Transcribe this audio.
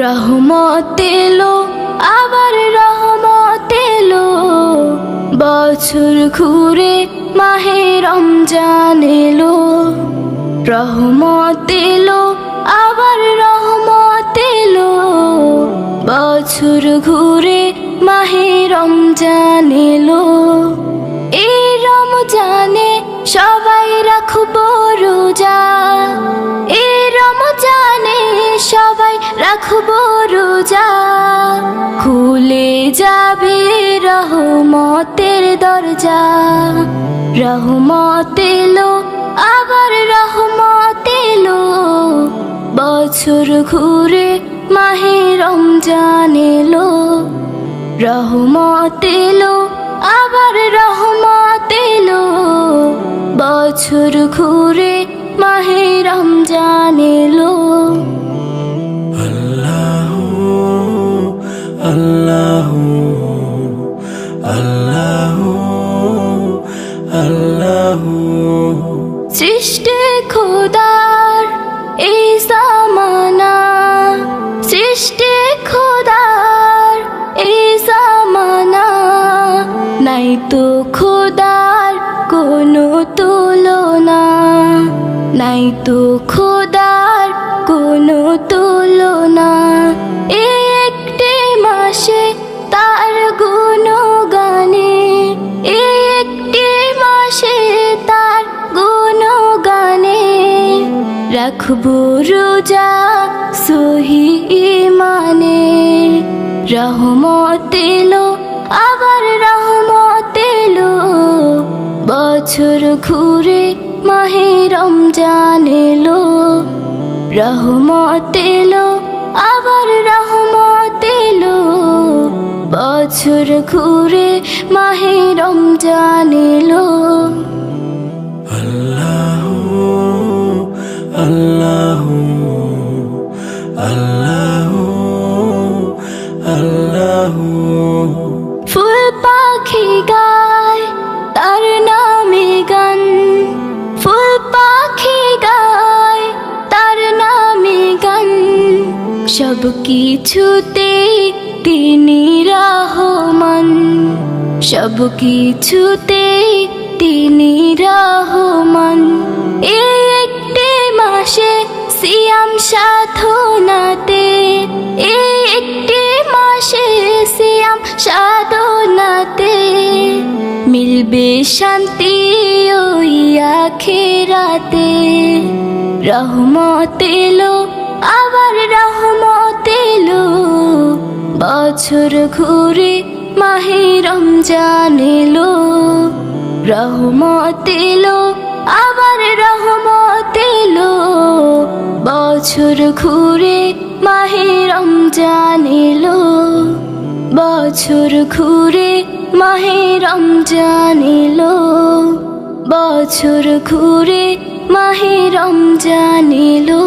রহমত এলো, আবার রহমত এলো, বছর ঘুরে মাহে রমজান এলো। রহমত এলো, আবার রহমত এলো, বছর ঘুরে মাহে রমজান এলো। এই রমজানে সবাই রাখবো রোজা, এই রমজানে সবাই রাখবো রোজা। খুলে যাবে রহমতের দরজা। রহমত এলো, আবার রহমত এলো, বছর ঘুরে মাহে রমজান এলো। রহমত এলো, আবার রহমত এলো, বছর ঘুরে মাহে রমজান এলো। আল্লাহু আল্লাহু আল্লাহু আল্লাহু। সৃষ্টি খোদার এই জামানা, সৃষ্টি খোদার এই জামানা, নাই তো খোদার কোনো তুলনা, নাই তো খোদার কোনো তুলনা। এই একটি মাসে তার গুণগানে, এই একটি মাসে তার গুণগানে, রাখবো রোজা সহি ঈমানে। রহমত এলো, আবার রহমত এলো, বছর ঘুরে মাহে রমজান এলো। রহমত এলো, আবার রহমত এলো, বছর ঘুরে মাহে রমজান এলো। আল্লাহু আল্লাহু আল্লাহু আল্লাহু। ফুল পাখি গায় তার নামে গান, ফুল পাখি গায় তার নামে গান, সব কিছুতে তিনি রহমান, সব কিছুতে তিনি রহমান। এই একটি মাসে সিয়াম সাধনাতে, এই একটি মাসে সিয়াম সাধনাতে, মিলবে শান্তি ওই আখিরাতে। রহমত এলো, আবার রহমত এলো, বছর ঘুরে মাহে রমজান এলো। রহমত এলো, আবার রহমত এলো, বছর ঘুরে মাহে রমজান এলো। বছর ঘুরে মাহে রমজান এলো, বছর ঘুরে মাহে রমজান এলো।